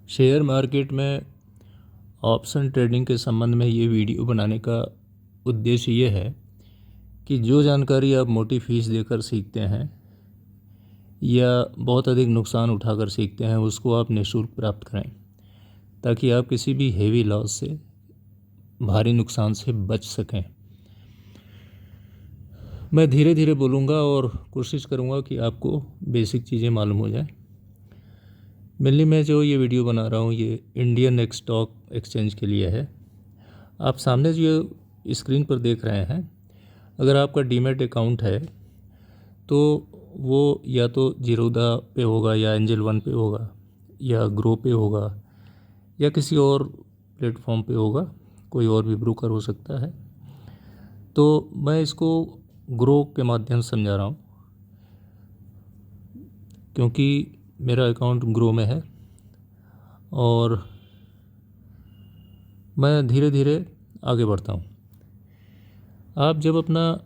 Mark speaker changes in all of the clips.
Speaker 1: Share market में option trading के संबंध में ये वीडियो बनाने का उद्देश्य ये है कि जो जानकारी आप मोटी फीस देकर सीखते हैं या बहुत अधिक नुकसान उठाकर सीखते हैं उसको आप निःशुल्क प्राप्त करें ताकि आप किसी भी हेवी लॉस से, भारी नुकसान से बच सकें। मैं धीरे धीरे बोलूँगा और कोशिश करूँगा कि आपको बेसिक चीज़ें मालूम हो जाए। मेनली मैं जो ये वीडियो बना रहा हूँ ये इंडियन स्टॉक एक्सचेंज के लिए है। आप सामने जो स्क्रीन पर देख रहे हैं, अगर आपका डीमैट अकाउंट है तो वो या तो जीरोधा पे होगा या एंजल वन पे होगा या ग्रो पे होगा या किसी और प्लेटफॉर्म पे होगा, कोई और भी ब्रोकर हो सकता है। तो मैं इसको ग्रो के माध्यम से समझा रहा हूँ क्योंकि मेरा अकाउंट ग्रो में है और मैं धीरे धीरे आगे बढ़ता हूँ। आप जब अपना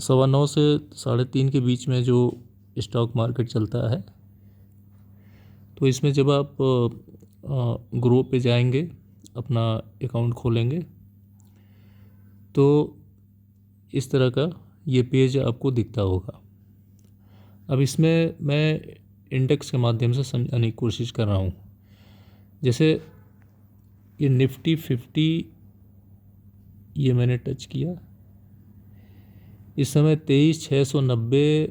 Speaker 1: 9:15 से 3:30 के बीच में जो स्टॉक मार्केट चलता है तो इसमें जब आप ग्रो पे जाएंगे, अपना अकाउंट खोलेंगे तो इस तरह का ये पेज आपको दिखता होगा। अब इसमें मैं इंडेक्स के माध्यम से समझाने की कोशिश कर रहा हूँ। जैसे ये निफ्टी 50 ये मैंने टच किया, इस समय 23,690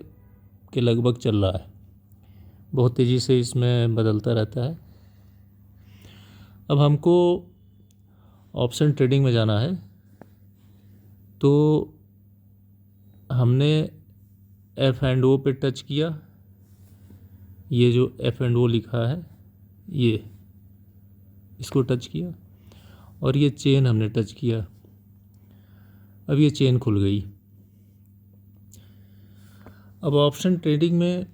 Speaker 1: के लगभग चल रहा है। बहुत तेज़ी से इसमें बदलता रहता है। अब हमको ऑप्शन ट्रेडिंग में जाना है तो हमने एफ एंड ओ पे टच किया। ये जो एफ एंड ओ लिखा है ये इसको टच किया और ये चेन हमने टच किया। अब ये चेन खुल गई। अब ऑप्शन ट्रेडिंग में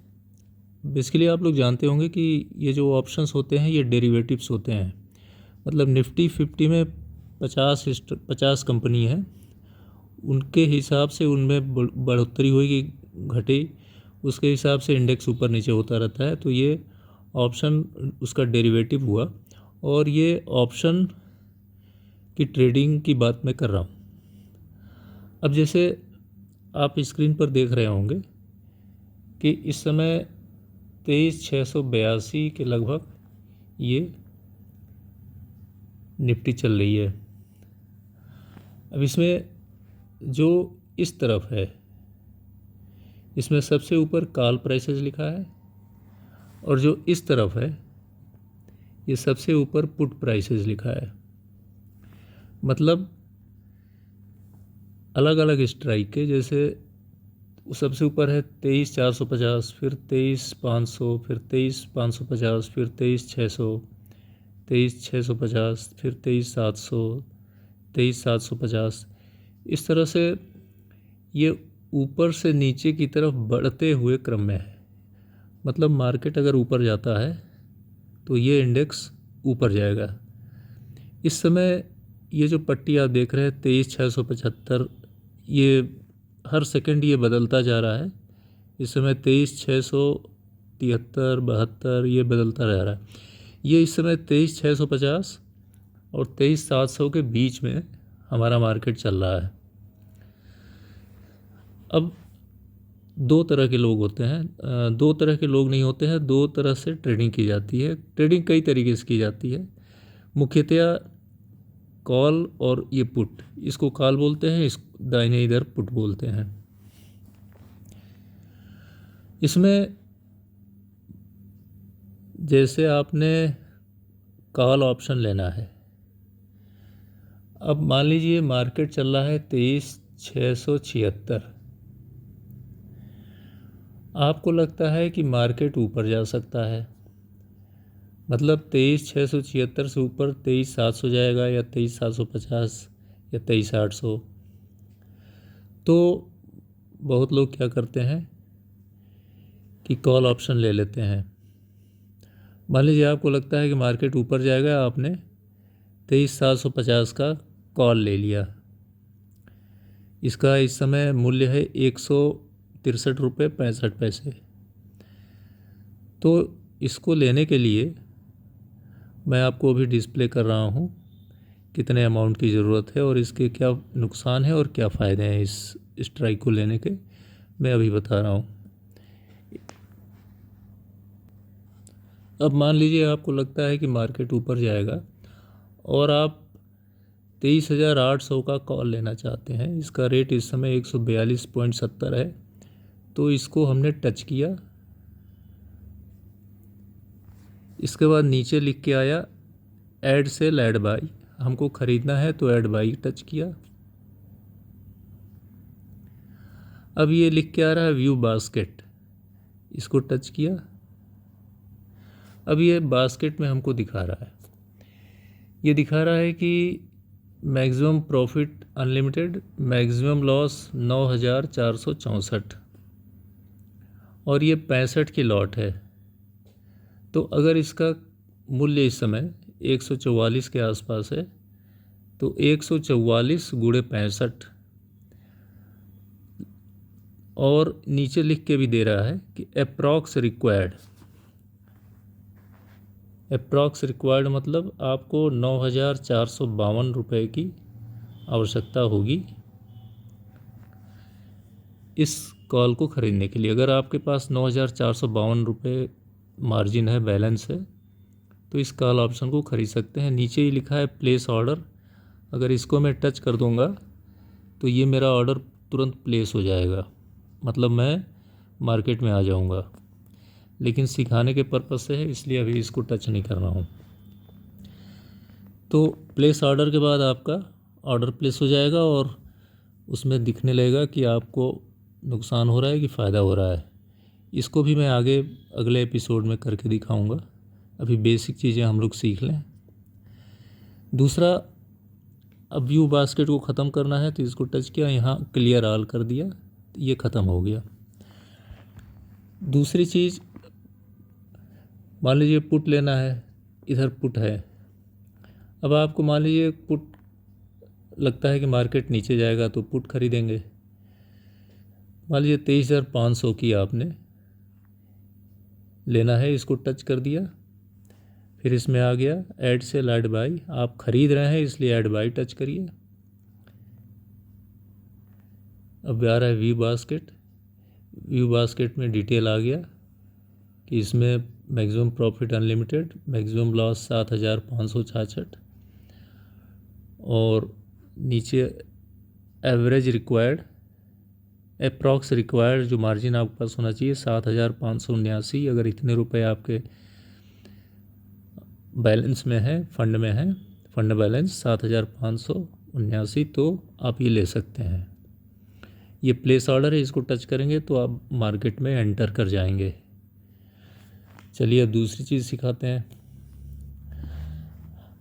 Speaker 1: बेसिकली आप लोग जानते होंगे कि ये जो ऑप्शंस होते हैं ये डेरिवेटिव्स होते हैं। मतलब निफ्टी 50 में 50 कंपनी है, उनके हिसाब से उनमें बढ़ोतरी हुई कि घटी, उसके हिसाब से इंडेक्स ऊपर नीचे होता रहता है। तो ये ऑप्शन उसका डेरिवेटिव हुआ और ये ऑप्शन की ट्रेडिंग की बात मैं कर रहा हूँ। अब जैसे आप स्क्रीन पर देख रहे होंगे कि इस समय 23,682 के लगभग ये निफ्टी चल रही है। अब इसमें जो इस तरफ है इसमें सबसे ऊपर कॉल प्राइसेस लिखा है और जो इस तरफ है ये सबसे ऊपर पुट प्राइसेस लिखा है। मतलब अलग अलग स्ट्राइक के, जैसे सबसे ऊपर है 23,450, फिर 23,500, फिर 23,550, फिर 23,600, 23,650, फिर 23,700, 23,750। इस तरह से ये ऊपर से नीचे की तरफ बढ़ते हुए क्रम में है। मतलब मार्केट अगर ऊपर जाता है तो ये इंडेक्स ऊपर जाएगा। इस समय ये जो पट्टी आप देख रहे हैं 23,675, ये हर सेकंड ये बदलता जा रहा है। इस समय 23,673, 72 ये बदलता रह रहा है। ये इस समय 23,650 और 23,700 के बीच में हमारा मार्केट चल रहा है। अब दो तरह के लोग होते हैं, दो तरह के लोग नहीं होते हैं, दो तरह से ट्रेडिंग की जाती है। ट्रेडिंग कई तरीके से की जाती है, मुख्यतया कॉल और ये पुट। इसको कॉल बोलते हैं, इस दाहिने इधर पुट बोलते हैं। इसमें जैसे आपने कॉल ऑप्शन लेना है, अब मान लीजिए मार्केट चल रहा है 23,676, आपको लगता है कि मार्केट ऊपर जा सकता है। मतलब 23,676 से ऊपर 23,700 जाएगा या 23,750 या 23,800। तो बहुत लोग क्या करते हैं कि कॉल ऑप्शन ले लेते हैं। मान लीजिए आपको लगता है कि मार्केट ऊपर जाएगा, आपने 23,750 का कॉल ले लिया। इसका इस समय मूल्य है 163 रुपये 65 पैसे। तो इसको लेने के लिए मैं आपको अभी डिस्प्ले कर रहा हूँ कितने अमाउंट की ज़रूरत है और इसके क्या नुकसान है और क्या फ़ायदे हैं इस स्ट्राइक को लेने के, मैं अभी बता रहा हूँ। अब मान लीजिए आपको लगता है कि मार्केट ऊपर जाएगा और आप 23,800 का कॉल लेना चाहते हैं। इसका रेट इस समय 142.70 है। तो इसको हमने टच किया, इसके बाद नीचे लिख के आया ऐड सेल ऐड बाई, हमको ख़रीदना है तो ऐड बाई टच किया। अब ये लिख के आ रहा है व्यू बास्केट, इसको टच किया। अब ये बास्केट में हमको दिखा रहा है, ये दिखा रहा है कि maximum profit unlimited, maximum loss 9,464 और ये 65 की लॉट है। तो अगर इसका मूल्य इस समय 144 के आसपास है तो 144 गुणे 65 और नीचे लिख के भी दे रहा है कि अप्रॉक्स रिक्वायर्ड मतलब आपको 9,452 रुपये की आवश्यकता होगी इस कॉल को ख़रीदने के लिए। अगर आपके पास 9,452 रुपये मार्जिन है, बैलेंस है, तो इस कॉल ऑप्शन को ख़रीद सकते हैं। नीचे ही लिखा है प्लेस ऑर्डर, अगर इसको मैं टच कर दूंगा तो ये मेरा ऑर्डर तुरंत प्लेस हो जाएगा, मतलब मैं मार्केट में आ जाऊंगा। लेकिन सिखाने के पर्पज़ से है इसलिए अभी इसको टच नहीं कर रहा हूँ। तो प्लेस ऑर्डर के बाद आपका ऑर्डर प्लेस हो जाएगा और उसमें दिखने लगेगा कि आपको नुकसान हो रहा है कि फ़ायदा हो रहा है। इसको भी मैं आगे अगले एपिसोड में करके दिखाऊंगा। अभी बेसिक चीज़ें हम लोग सीख लें। दूसरा, अब व्यू बास्केट को ख़त्म करना है तो इसको टच किया, यहाँ क्लियर ऑल कर दिया, ये ख़त्म हो गया। दूसरी चीज़, मान लीजिए पुट लेना है, इधर पुट है। अब आपको मान लीजिए पुट लगता है कि मार्केट नीचे जाएगा तो पुट खरीदेंगे। मान लीजिए 23,500 की आपने लेना है, इसको टच कर दिया, फिर इसमें आ गया ऐड सेल ऐड बाई, आप ख़रीद रहे हैं इसलिए ऐड बाई टच करिए। अब आ रहा है व्यू बास्केट में डिटेल आ गया कि इसमें maximum profit unlimited, maximum loss 7,566 और नीचे एवरेज रिक्वायर्ड, अप्रॉक्स रिक्वायर्ड जो मार्जिन आपके पास होना चाहिए 7,579। अगर इतने रुपए आपके बैलेंस में है, फंड में है, फंड बैलेंस 7,579, तो आप ये ले सकते हैं। ये प्लेस ऑर्डर है, इसको टच करेंगे तो आप मार्केट में एंटर कर जाएंगे। चलिए अब दूसरी चीज़ सिखाते हैं।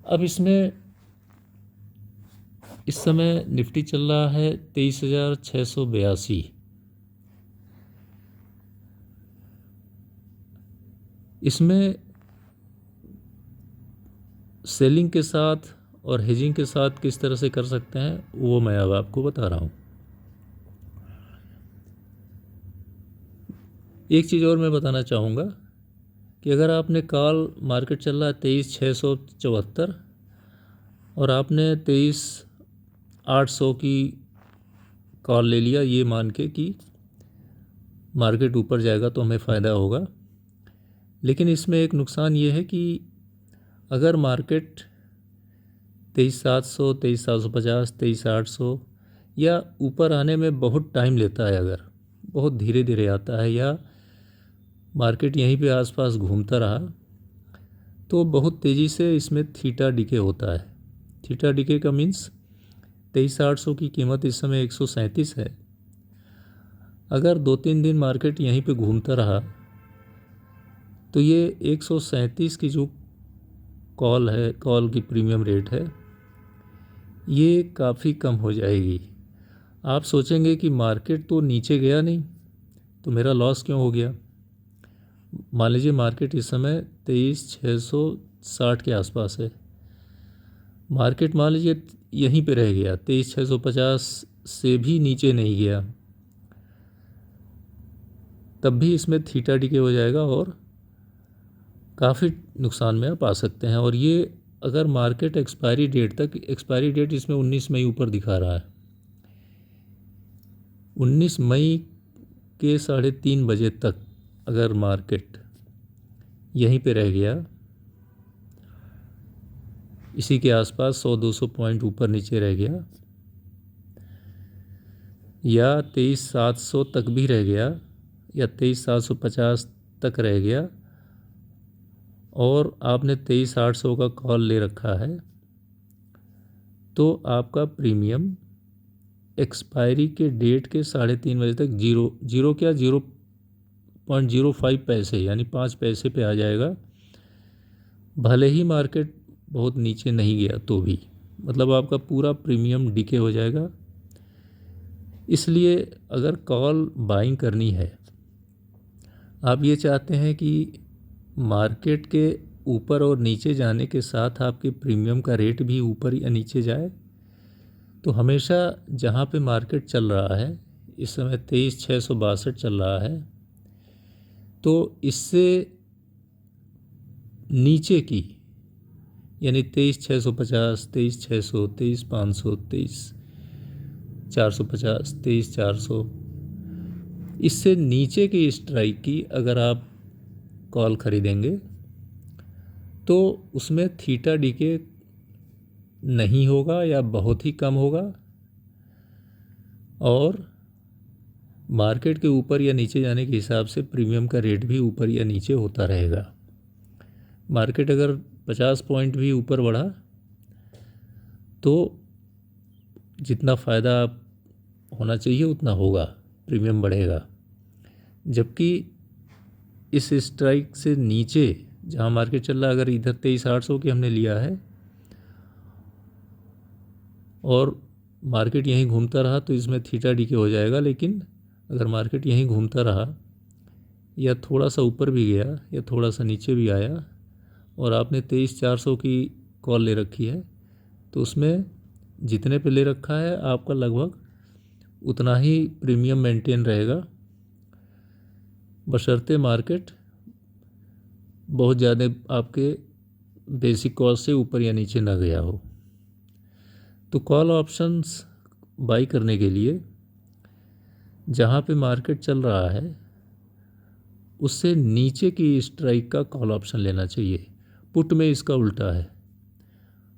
Speaker 1: अब इसमें इस समय निफ्टी चल रहा है 23,682। इसमें सेलिंग के साथ और हेजिंग के साथ किस तरह से कर सकते हैं वो मैं अब आपको बता रहा हूँ। एक चीज़ और मैं बताना चाहूँगा कि अगर आपने कॉल, मार्केट चल रहा है 23,674 और आपने 23,800 की कॉल ले लिया, ये मान के कि मार्केट ऊपर जाएगा तो हमें फ़ायदा होगा। लेकिन इसमें एक नुकसान ये है कि अगर मार्केट 23,700, 23,750, 23,800 या ऊपर आने में बहुत टाइम लेता है, अगर बहुत धीरे धीरे आता है या मार्केट यहीं पे आसपास घूमता रहा तो बहुत तेज़ी से इसमें थीटा डिके होता है। थीटा डिके का मीन्स 23,800 की कीमत इस समय 137 है। अगर 2-3 दिन मार्केट यहीं पे घूमता रहा तो ये 137 की जो कॉल है, कॉल की प्रीमियम रेट है, ये काफ़ी कम हो जाएगी। आप सोचेंगे कि मार्केट तो नीचे गया नहीं तो मेरा लॉस क्यों हो गया। मान लीजिए मार्केट इस समय 23,660 के आसपास है, मार्केट मान लीजिए यहीं पे रह गया, 23,650 से भी नीचे नहीं गया, तब भी इसमें थीटा डिके हो जाएगा और काफ़ी नुकसान में आप आ सकते हैं। और ये अगर मार्केट एक्सपायरी डेट इसमें 19 मई ऊपर दिखा रहा है, 19 मई के 3:30 बजे तक अगर मार्केट यहीं पे रह गया, इसी के आसपास 100-200 पॉइंट ऊपर नीचे रह गया, या 23,700 तक भी रह गया, या 23,750 तक रह गया, और आपने 23,800 का कॉल ले रखा है, तो आपका प्रीमियम एक्सपायरी के डेट के 3:30 बजे तक 0.05 पैसे यानी 5 पैसे पे आ जाएगा। भले ही मार्केट बहुत नीचे नहीं गया तो भी, मतलब आपका पूरा प्रीमियम डिके हो जाएगा। इसलिए अगर कॉल बाइंग करनी है, आप ये चाहते हैं कि मार्केट के ऊपर और नीचे जाने के साथ आपके प्रीमियम का रेट भी ऊपर या नीचे जाए, तो हमेशा जहाँ पे मार्केट चल रहा है, इस समय 23,662 चल रहा है, तो इससे नीचे की यानी 23,650, 23,600, 23,500, 23,450, 23,400, इससे नीचे की स्ट्राइक की अगर आप कॉल खरीदेंगे तो उसमें थीटा डीके नहीं होगा या बहुत ही कम होगा, और मार्केट के ऊपर या नीचे जाने के हिसाब से प्रीमियम का रेट भी ऊपर या नीचे होता रहेगा। मार्केट अगर 50 पॉइंट भी ऊपर बढ़ा तो जितना फ़ायदा होना चाहिए उतना होगा, प्रीमियम बढ़ेगा। जबकि इस स्ट्राइक से नीचे जहाँ मार्केट चल रहा है, अगर इधर 23,800 की हमने लिया है और मार्केट यहीं घूमता रहा तो इसमें थीटा डीके हो जाएगा। लेकिन अगर मार्केट यहीं घूमता रहा या थोड़ा सा ऊपर भी गया या थोड़ा सा नीचे भी आया और आपने 23,400 की कॉल ले रखी है, तो उसमें जितने पे ले रखा है आपका लगभग उतना ही प्रीमियम मेंटेन रहेगा, बशर्ते मार्केट बहुत ज़्यादा आपके बेसिक कॉस्ट से ऊपर या नीचे ना गया हो। तो कॉल ऑप्शंस बाई करने के लिए जहाँ पे मार्केट चल रहा है उससे नीचे की स्ट्राइक का कॉल ऑप्शन लेना चाहिए। पुट में इसका उल्टा है,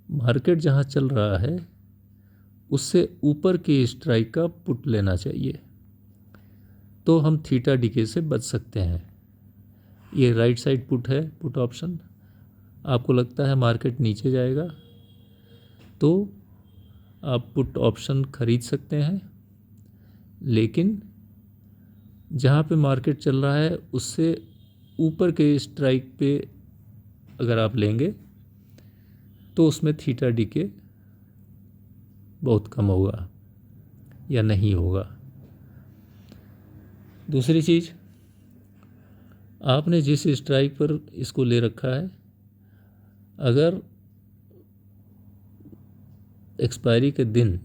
Speaker 1: मार्केट जहाँ चल रहा है उससे ऊपर की स्ट्राइक का पुट लेना चाहिए, तो हम थीटा डीके से बच सकते हैं। ये राइट साइड पुट है, पुट ऑप्शन। आपको लगता है मार्केट नीचे जाएगा तो आप पुट ऑप्शन खरीद सकते हैं, लेकिन जहाँ पे मार्केट चल रहा है उससे ऊपर के स्ट्राइक पे अगर आप लेंगे तो उसमें थीटा डीके बहुत कम होगा या नहीं होगा। दूसरी चीज़, आपने जिस स्ट्राइक पर इसको ले रखा है, अगर एक्सपायरी के दिन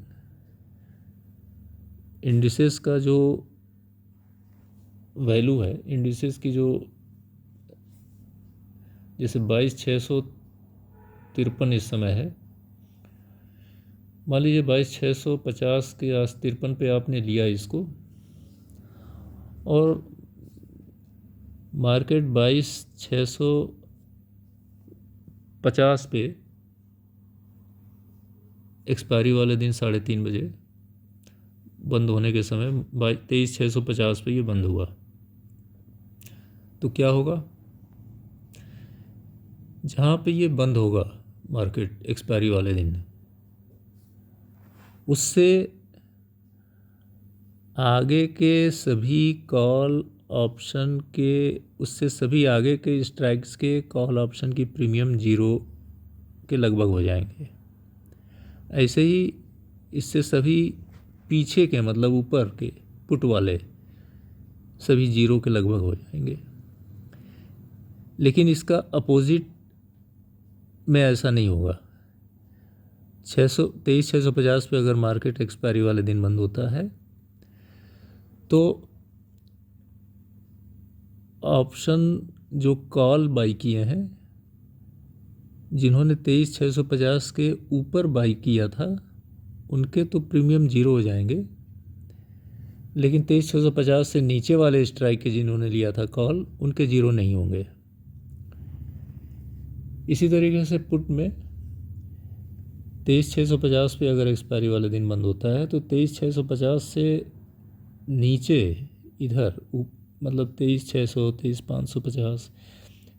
Speaker 1: इंडिसेस का जो वैल्यू है, इंडिसेस की जो जैसे 22,653 इस समय है, मान लीजिए 22,650 के 53 पे आपने लिया इसको और मार्केट 22,650 पे एक्सपायरी वाले दिन 3:30 बजे बंद होने के समय 23,650 पे ये बंद हुआ, तो क्या होगा? जहाँ पे ये बंद होगा मार्केट एक्सपायरी वाले दिन, उससे आगे के सभी कॉल ऑप्शन के उससे सभी आगे के स्ट्राइक्स के कॉल ऑप्शन की प्रीमियम 0 के लगभग हो जाएंगे। ऐसे ही इससे सभी पीछे के मतलब ऊपर के पुट वाले सभी 0 के लगभग हो जाएंगे। लेकिन इसका अपोजिट में ऐसा नहीं होगा। 23,650 पे अगर मार्केट एक्सपायरी वाले दिन बंद होता है तो ऑप्शन जो कॉल बाई किए हैं, जिन्होंने 23,650 के ऊपर बाई किया था उनके तो प्रीमियम ज़ीरो हो जाएंगे, लेकिन 23,650 से नीचे वाले स्ट्राइक के जिन्होंने लिया था कॉल, उनके ज़ीरो नहीं होंगे। इसी तरीके से पुट में 23,650 पे अगर एक्सपायरी वाले दिन बंद होता है तो 23,650 से नीचे इधर मतलब 23,600, 23,550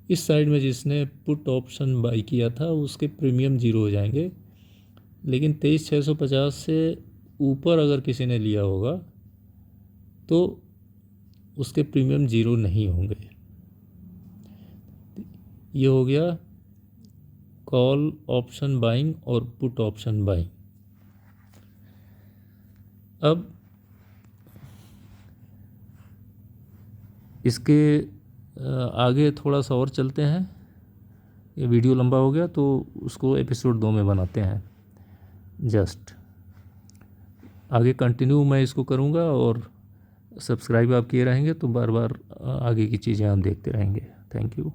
Speaker 1: इस साइड में जिसने पुट ऑप्शन बाई किया था उसके प्रीमियम ज़ीरो हो जाएंगे, लेकिन 23,650 से ऊपर अगर किसी ने लिया होगा तो उसके प्रीमियम ज़ीरो नहीं होंगे। ये हो गया कॉल ऑप्शन बाइंग और पुट ऑप्शन बाइंग। अब इसके आगे थोड़ा सा और चलते हैं, ये वीडियो लंबा हो गया तो उसको एपिसोड 2 में बनाते हैं। जस्ट आगे कंटिन्यू मैं इसको करूँगा और सब्सक्राइब आप किए रहेंगे तो बार बार आगे की चीज़ें हम देखते रहेंगे। Thank you.